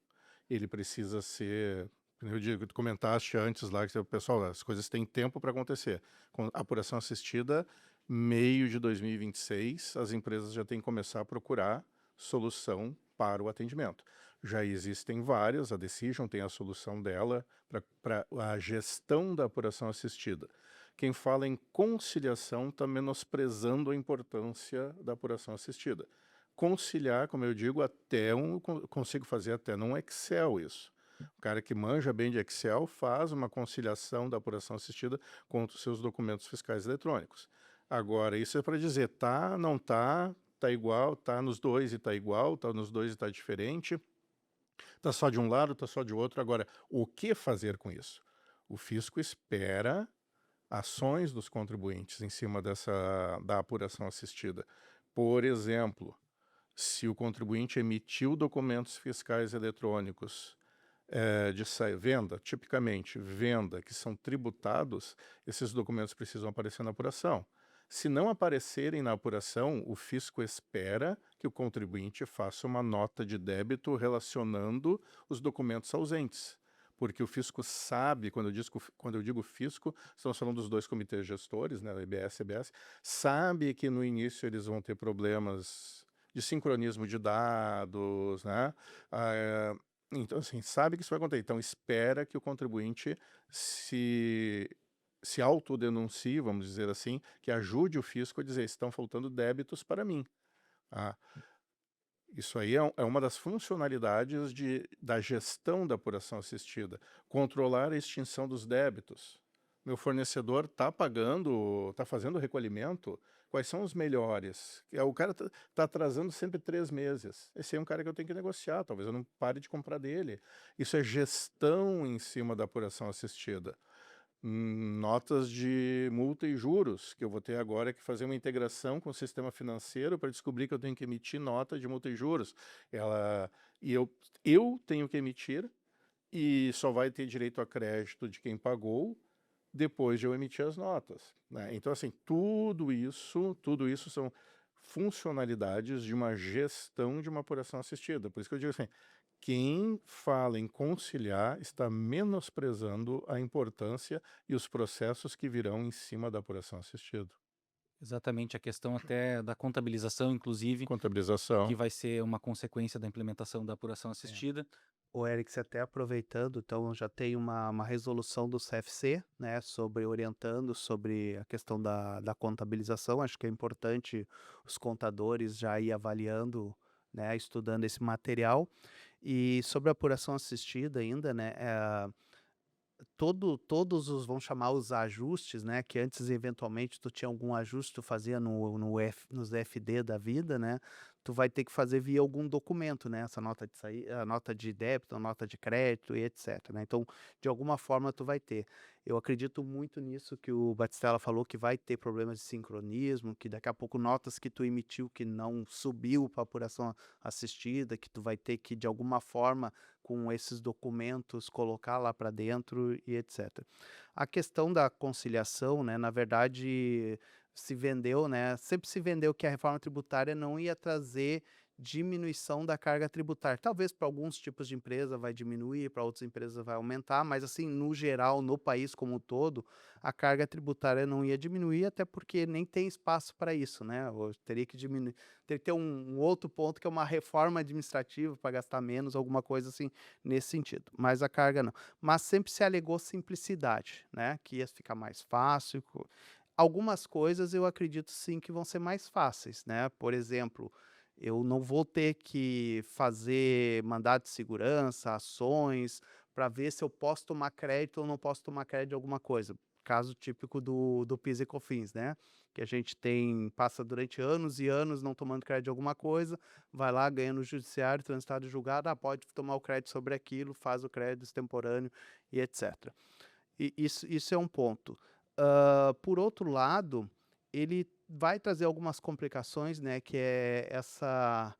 ele precisa ser, eu digo, tu comentaste antes lá, que o pessoal, as coisas têm tempo para acontecer. Com a apuração assistida, meio de 2026, as empresas já têm que começar a procurar solução para o atendimento. Já existem várias, a Decision tem a solução dela para a gestão da apuração assistida. Quem fala em conciliação está menosprezando a importância da apuração assistida. Conciliar, como eu digo, consigo fazer até num Excel isso. O cara que manja bem de Excel faz uma conciliação da apuração assistida contra os seus documentos fiscais eletrônicos. Agora, isso é para dizer, tá, não tá, tá igual, tá nos dois e tá igual, tá nos dois e tá diferente, tá só de um lado, tá só de outro. Agora, o que fazer com isso? O fisco espera ações dos contribuintes em cima da apuração assistida. Por exemplo, se o contribuinte emitiu documentos fiscais eletrônicos de venda, tipicamente venda, que são tributados, esses documentos precisam aparecer na apuração. Se não aparecerem na apuração, o fisco espera que o contribuinte faça uma nota de débito relacionando os documentos ausentes. Porque o fisco sabe, quando eu digo fisco, estamos falando dos dois comitês gestores, né, EBS e EBS, sabe que no início eles vão ter problemas de sincronismo de dados, né? Então, assim, sabe que isso vai acontecer. Então, espera que o contribuinte se autodenuncie, vamos dizer assim, que ajude o fisco a dizer, estão faltando débitos para mim. Ah, isso aí é uma das funcionalidades da gestão da apuração assistida, controlar a extinção dos débitos. Meu fornecedor está pagando, está fazendo o recolhimento, quais são os melhores? O cara está atrasando sempre 3 meses. Esse é um cara que eu tenho que negociar, talvez eu não pare de comprar dele. Isso é gestão em cima da apuração assistida. Notas de multa e juros, que eu vou ter agora que fazer uma integração com o sistema financeiro para descobrir que eu tenho que emitir nota de multa e juros. Eu tenho que emitir e só vai ter direito a crédito de quem pagou depois de eu emitir as notas, né? Então, assim, tudo isso são funcionalidades de uma gestão de uma apuração assistida. Por isso que eu digo assim, quem fala em conciliar está menosprezando a importância e os processos que virão em cima da apuração assistida. Exatamente, a questão até da contabilização, inclusive, que Contabilização. vai ser uma consequência da implementação da apuração É. assistida. O Eric, você até aproveitando, então já tem uma resolução do CFC, né, orientando sobre a questão da contabilização. Acho que é importante os contadores já ir avaliando, né, estudando esse material. E sobre a apuração assistida ainda, né, todos os, vão chamar os ajustes, né, que antes eventualmente tu tinha algum ajuste, tu fazia nos FD da vida, né, tu vai ter que fazer via algum documento, né, essa nota de saída, a nota de débito, a nota de crédito e etc, né, então de alguma forma tu vai ter. Eu acredito muito nisso que o Batistella falou, que vai ter problemas de sincronismo, que daqui a pouco notas que tu emitiu que não subiu para apuração assistida, que tu vai ter que de alguma forma com esses documentos colocar lá para dentro e etc. A questão da conciliação, né, na verdade, se vendeu, né, sempre se vendeu que a reforma tributária não ia trazer diminuição da carga tributária. Talvez para alguns tipos de empresa vai diminuir, para outras empresas vai aumentar, mas assim, no geral, no país como um todo, a carga tributária não ia diminuir, até porque nem tem espaço para isso, né? Ou teria que diminuir, teria que ter um outro ponto que é uma reforma administrativa para gastar menos, alguma coisa assim nesse sentido. Mas a carga não. Mas sempre se alegou simplicidade, né? Que ia ficar mais fácil. Algumas coisas eu acredito sim que vão ser mais fáceis, né? Por exemplo, eu não vou ter que fazer mandado de segurança, ações para ver se eu posso tomar crédito ou não posso tomar crédito de alguma coisa. Caso típico do PIS e COFINS, né? Que a gente passa durante anos e anos não tomando crédito de alguma coisa, vai lá, ganha no judiciário, transitado e julgado, pode tomar o crédito sobre aquilo, faz o crédito extemporâneo e etc. E isso é um ponto. Por outro lado, ele vai trazer algumas complicações, né, que é essa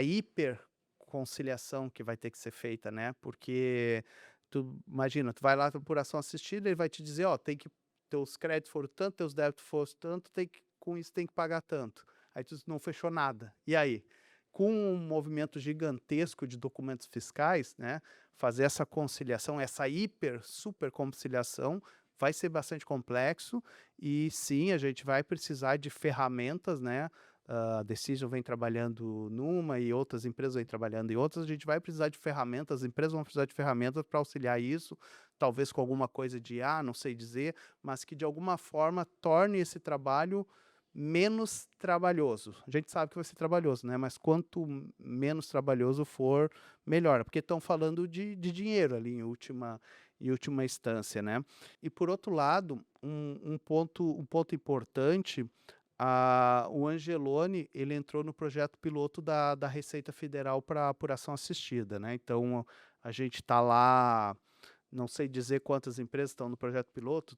hiperconciliação que vai ter que ser feita, né, porque tu imagina, tu vai lá para apuração assistida, ele vai te dizer: "Ó, tem que teus créditos foram tanto, teus débitos foram tanto, tem que com isso tem que pagar tanto". Aí tu não fechou nada. E aí? Com um movimento gigantesco de documentos fiscais, né, fazer essa conciliação, essa super conciliação, vai ser bastante complexo e sim, a gente vai precisar de ferramentas, né? A Decision vem trabalhando numa e outras empresas vêm trabalhando em outras. A gente vai precisar de ferramentas, as empresas vão precisar de ferramentas para auxiliar isso, talvez com alguma coisa de não sei dizer, mas que de alguma forma torne esse trabalho menos trabalhoso. A gente sabe que vai ser trabalhoso, né? Mas quanto menos trabalhoso for, melhor, porque estão falando de dinheiro ali em última instância, né? E por outro lado, um ponto importante, o Angeloni, ele entrou no projeto piloto da Receita Federal para apuração assistida, né? Então, a gente está lá, não sei dizer quantas empresas estão no projeto piloto,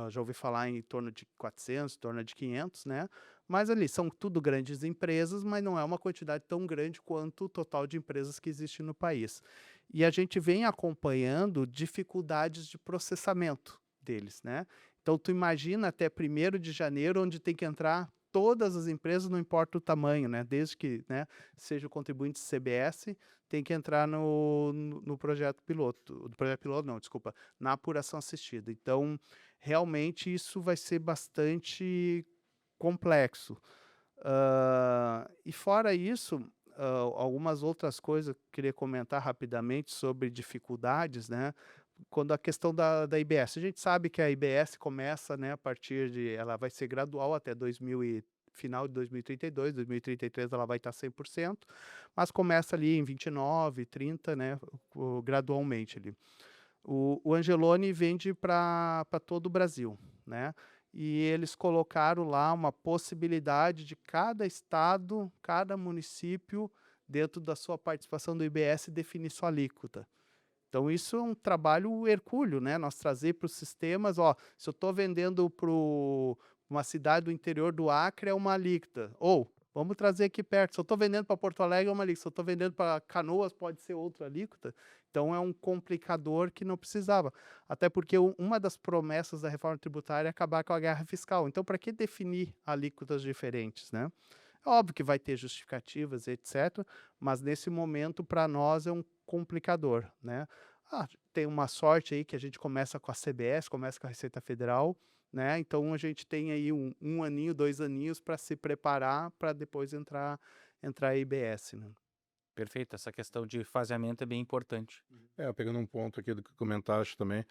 já ouvi falar em torno de 400, em torno de 500, né? Mas ali são tudo grandes empresas, mas não é uma quantidade tão grande quanto o total de empresas que existe no país. E a gente vem acompanhando dificuldades de processamento deles, né? Então, tu imagina até 1º de janeiro, onde tem que entrar todas as empresas, não importa o tamanho, né? Desde que, né, seja o contribuinte CBS, tem que entrar no projeto piloto. Do projeto piloto, não, desculpa, na apuração assistida. Então, realmente isso vai ser bastante complexo. E fora isso, algumas outras coisas que eu queria comentar rapidamente sobre dificuldades, né? Quando a questão da IBS. A gente sabe que a IBS começa, né, ela vai ser gradual até final de 2032, 2033 ela vai estar 100%, mas começa ali em 29, 30, né, gradualmente ali. O Angeloni vende para todo o Brasil, né? E eles colocaram lá uma possibilidade de cada estado, cada município, dentro da sua participação do IBS, definir sua alíquota. Então, isso é um trabalho hercúleo, né? Nós trazer para os sistemas, se eu estou vendendo para uma cidade do interior do Acre, é uma alíquota. Ou, vamos trazer aqui perto, se eu estou vendendo para Porto Alegre, é uma alíquota. Se eu estou vendendo para Canoas, pode ser outra alíquota. Então, é um complicador que não precisava. Até porque uma das promessas da reforma tributária é acabar com a guerra fiscal. Então, para que definir alíquotas diferentes, né? É óbvio que vai ter justificativas, etc., mas nesse momento, para nós, é um complicador, né? Tem uma sorte aí que a gente começa com a CBS, começa com a Receita Federal, né? Então, a gente tem aí um aninho, 2 aninhos para se preparar para depois entrar a IBS, né? Perfeito, essa questão de faseamento é bem importante. Pegando um ponto aqui do que comentaste também,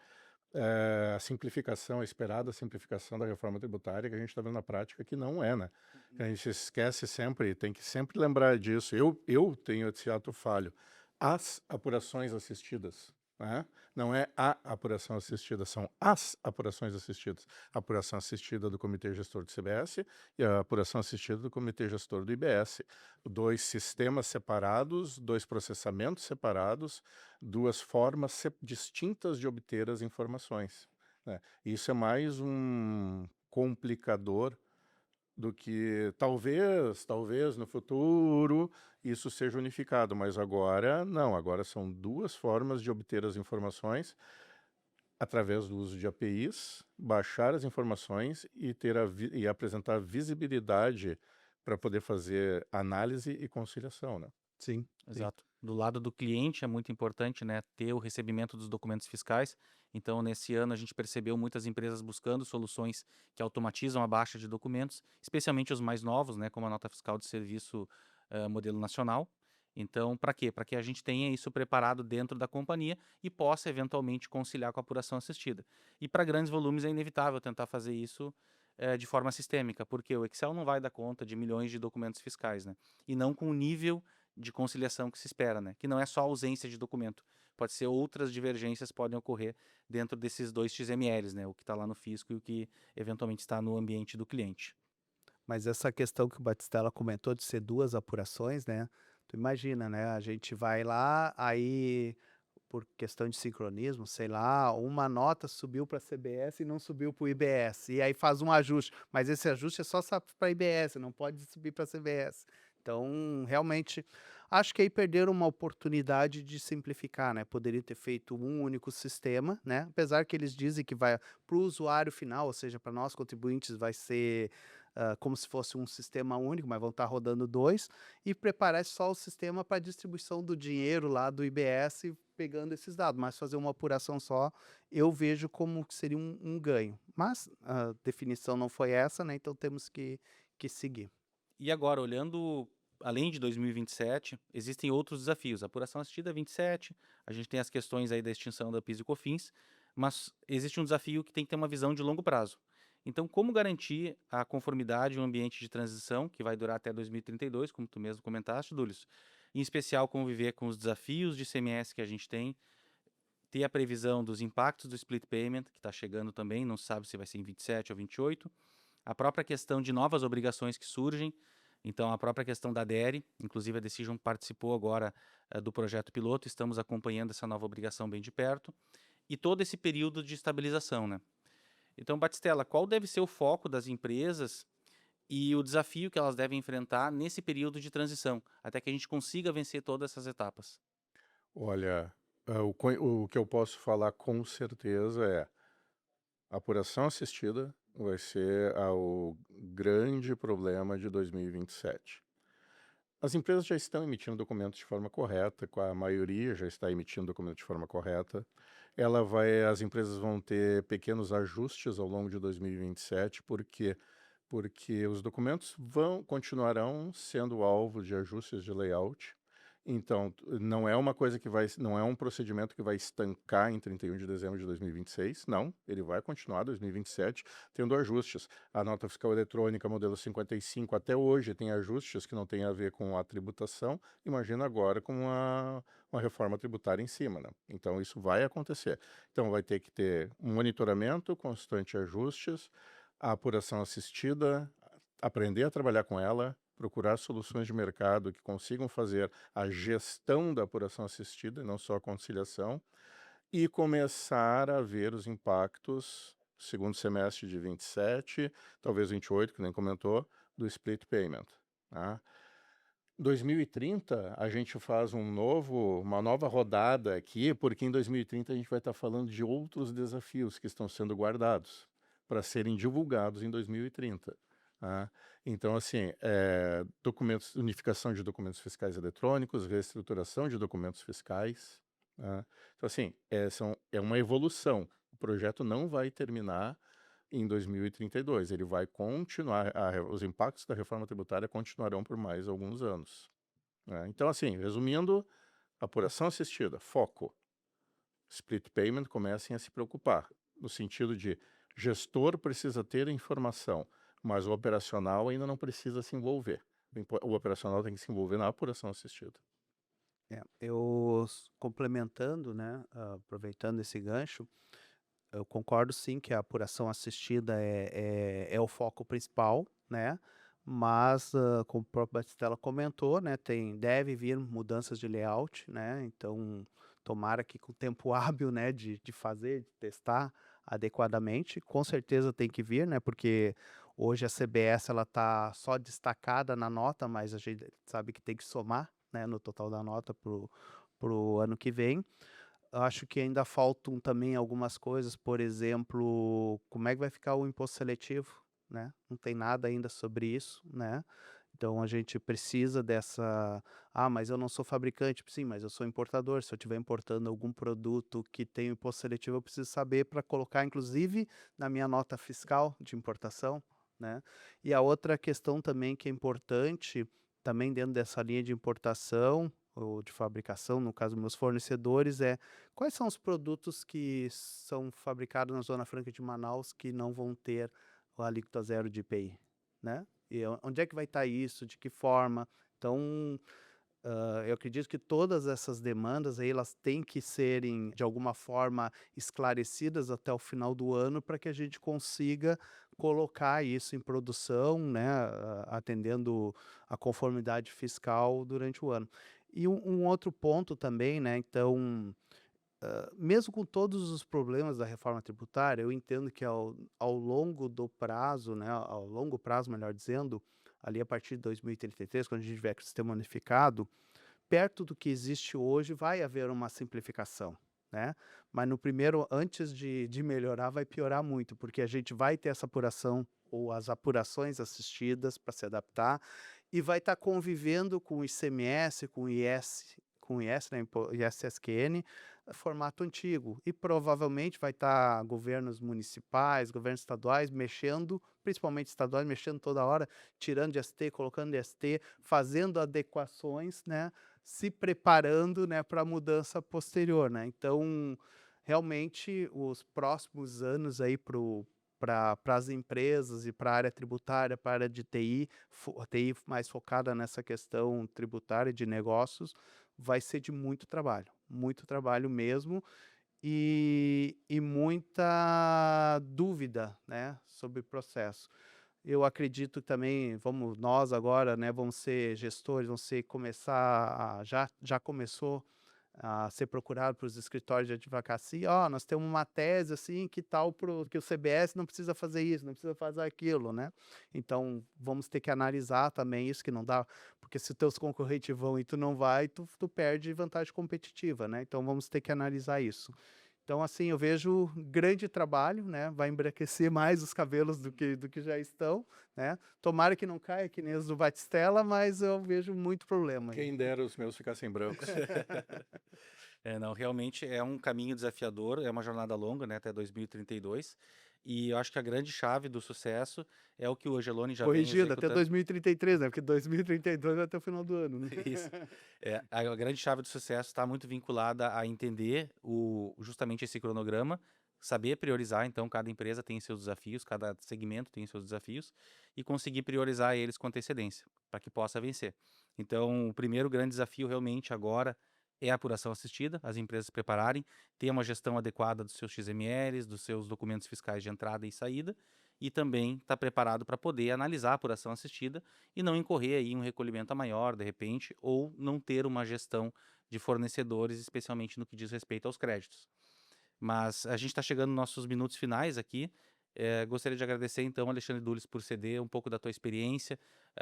a simplificação, a esperada simplificação da reforma tributária que a gente está vendo na prática, que não é, né? A gente esquece sempre, tem que sempre lembrar disso. Eu tenho esse ato falho. As apurações assistidas, né? Não é a apuração assistida, são as apurações assistidas. A apuração assistida do Comitê Gestor do CBS e a apuração assistida do Comitê Gestor do IBS. 2 sistemas separados, 2 processamentos separados, 2 formas distintas de obter as informações, né? Isso é mais um complicador do que talvez no futuro isso seja unificado, mas agora não, agora são 2 formas de obter as informações através do uso de APIs, baixar as informações e e apresentar visibilidade para poder fazer análise e conciliação, né? Sim, sim. Exato. Do lado do cliente é muito importante, né, ter o recebimento dos documentos fiscais. Então, nesse ano, a gente percebeu muitas empresas buscando soluções que automatizam a baixa de documentos, especialmente os mais novos, né, como a nota fiscal de serviço modelo nacional. Então, para quê? Para que a gente tenha isso preparado dentro da companhia e possa, eventualmente, conciliar com a apuração assistida. E para grandes volumes é inevitável tentar fazer isso de forma sistêmica, porque o Excel não vai dar conta de milhões de documentos fiscais, né? E não com o nível de conciliação que se espera, né? Que não é só ausência de documento. pode ser outras divergências podem ocorrer dentro desses 2 XMLs, né? O que está lá no fisco e o que eventualmente está no ambiente do cliente. Mas essa questão que o Batistella comentou de ser 2 apurações, né, tu imagina, né, a gente vai lá, aí por questão de sincronismo, sei lá, uma nota subiu para a CBS e não subiu para o IBS, e aí faz um ajuste, mas esse ajuste é só para IBS, não pode subir para a CBS. Então, realmente, acho que aí perderam uma oportunidade de simplificar, né, poderiam ter feito um único sistema, né, apesar que eles dizem que vai para o usuário final, ou seja, para nós contribuintes vai ser, como se fosse um sistema único, mas vão estar rodando 2, e preparar só o sistema para distribuição do dinheiro lá do IBS, pegando esses dados, mas fazer uma apuração só, eu vejo como que seria um ganho. Mas a definição não foi essa, né, então temos que seguir. E agora, olhando além de 2027, existem outros desafios. A apuração assistida é 27, a gente tem as questões aí da extinção da PIS e COFINS, mas existe um desafio que tem que ter uma visão de longo prazo. Então, como garantir a conformidade em um ambiente de transição que vai durar até 2032, como tu mesmo comentaste, Dúlios? Em especial, conviver com os desafios de ICMS que a gente tem, ter a previsão dos impactos do split payment, que está chegando também, não se sabe se vai ser em 27 ou 28, a própria questão de novas obrigações que surgem, então a própria questão da DERE, inclusive a Decision participou agora do projeto piloto, estamos acompanhando essa nova obrigação bem de perto, e todo esse período de estabilização, né? Então, Batistella, qual deve ser o foco das empresas e o desafio que elas devem enfrentar nesse período de transição, até que a gente consiga vencer todas essas etapas? Olha, o que eu posso falar com certeza é apuração assistida vai ser o grande problema de 2027. As empresas já estão emitindo documentos de forma correta, a maioria já está emitindo documentos de forma correta. As empresas vão ter pequenos ajustes ao longo de 2027, porque os documentos continuarão sendo alvo de ajustes de layout. Então, não é uma coisa não é um procedimento que vai estancar em 31 de dezembro de 2026, não, ele vai continuar 2027 tendo ajustes. A nota fiscal eletrônica modelo 55 até hoje tem ajustes que não têm a ver com a tributação, imagina agora com uma reforma tributária em cima, né? Então, isso vai acontecer. Então, vai ter que ter um monitoramento constante de ajustes, a apuração assistida, aprender a trabalhar com ela, procurar soluções de mercado que consigam fazer a gestão da apuração assistida, e não só a conciliação, e começar a ver os impactos, segundo semestre de 27, talvez 28, que nem comentou, do split payment. Tá? 2030, a gente faz uma nova rodada aqui, porque em 2030 a gente vai estar falando de outros desafios que estão sendo guardados para serem divulgados em 2030. Tá? Então, assim, unificação de documentos fiscais eletrônicos, reestruturação de documentos fiscais. Tá? Então, assim, é uma evolução. O projeto não vai terminar em 2032. Ele vai continuar, os impactos da reforma tributária continuarão por mais alguns anos. Né? Então, assim, resumindo, apuração assistida, foco. Split payment, comecem a se preocupar, no sentido de gestor precisa ter a informação, mas o operacional ainda não precisa se envolver. O operacional tem que se envolver na apuração assistida. Complementando, né, aproveitando esse gancho, eu concordo sim que a apuração assistida é o foco principal, né, mas, como o próprio Batistella comentou, né, deve vir mudanças de layout, né, então tomara que com tempo hábil, né, de fazer, de testar adequadamente, com certeza tem que vir, né, porque hoje a CBS ela está só destacada na nota, mas a gente sabe que tem que somar, né, no total da nota pro ano que vem. Acho que ainda faltam também algumas coisas, por exemplo, como é que vai ficar o imposto seletivo, né? Não tem nada ainda sobre isso, né? Então a gente precisa dessa. Ah, mas eu não sou fabricante. Sim, mas eu sou importador. Se eu estiver importando algum produto que tem o imposto seletivo, eu preciso saber para colocar, inclusive, na minha nota fiscal de importação, né? E a outra questão também que é importante, também dentro dessa linha de importação ou de fabricação, no caso meus fornecedores, quais são os produtos que são fabricados na Zona Franca de Manaus que não vão ter a alíquota zero de IPI, né? E onde é que vai estar isso, de que forma? Então, Eu acredito que todas essas demandas aí, elas têm que serem, de alguma forma, esclarecidas até o final do ano para que a gente consiga colocar isso em produção, né, atendendo a conformidade fiscal durante o ano. E um outro ponto também, né, então, mesmo com todos os problemas da reforma tributária, eu entendo que ao longo do prazo, né, ao longo prazo, melhor dizendo, ali a partir de 2033, quando a gente tiver com o sistema unificado, perto do que existe hoje, vai haver uma simplificação, né? Mas no primeiro, antes de melhorar, vai piorar muito, porque a gente vai ter essa apuração ou as apurações assistidas para se adaptar e vai estar convivendo com o ICMS, com o IS, né, ISSQN, formato antigo. E provavelmente vai estar governos municipais, governos estaduais mexendo, principalmente estaduais, mexendo toda hora, tirando de ST, colocando de ST, fazendo adequações, né? Se preparando, né, para a mudança posterior, né. Então, realmente, os próximos anos aí para as empresas e para a área tributária, para a área de TI, TI mais focada nessa questão tributária de negócios, vai ser de muito trabalho mesmo, e muita dúvida, né, sobre o processo. Eu acredito também, nós agora, né, vamos ser gestores, já começou a ser procurado para os escritórios de advocacia, ó, nós temos uma tese assim, que tal que o CBS não precisa fazer isso, não precisa fazer aquilo, né? Então, vamos ter que analisar também isso, que não dá, porque se os teus concorrentes vão e tu não vai, tu perde vantagem competitiva, né? Então, vamos ter que analisar isso. Então, assim, eu vejo grande trabalho, né, vai embranquecer mais os cabelos do que já estão, né. Tomara que não caia que nem os do Batistella, mas eu vejo muito problema aí. Quem dera os meus ficassem brancos. Não, realmente é um caminho desafiador, é uma jornada longa, né, até 2032. E eu acho que a grande chave do sucesso é o que o Angeloni já vem Corrigido, até executando. 2033, né, porque 2032 é até o final do ano, né. Isso. A grande chave do sucesso está muito vinculada a entender justamente esse cronograma, saber priorizar, então cada empresa tem seus desafios, cada segmento tem seus desafios, e conseguir priorizar eles com antecedência, para que possa vencer. Então, o primeiro grande desafio realmente agora é a apuração assistida, as empresas se prepararem, ter uma gestão adequada dos seus XMLs, dos seus documentos fiscais de entrada e saída, e também estar preparado para poder analisar a apuração assistida e não incorrer aí em um recolhimento a maior, de repente, ou não ter uma gestão de fornecedores, especialmente no que diz respeito aos créditos. Mas a gente está chegando nos nossos minutos finais aqui. Gostaria de agradecer, então, Alexandre Dulles, por ceder um pouco da tua experiência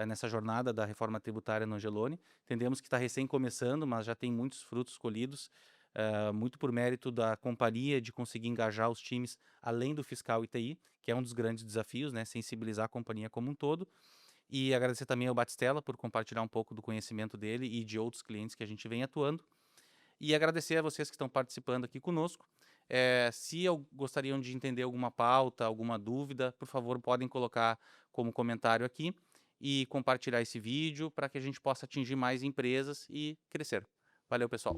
nessa jornada da reforma tributária no Angeloni. Entendemos que está recém começando, mas já tem muitos frutos colhidos, muito por mérito da companhia de conseguir engajar os times além do fiscal e TI, que é um dos grandes desafios, né, sensibilizar a companhia como um todo. E agradecer também ao Batistella por compartilhar um pouco do conhecimento dele e de outros clientes que a gente vem atuando. E agradecer a vocês que estão participando aqui conosco. Se gostariam de entender alguma pauta, alguma dúvida, por favor, podem colocar como comentário aqui e compartilhar esse vídeo para que a gente possa atingir mais empresas e crescer. Valeu, pessoal!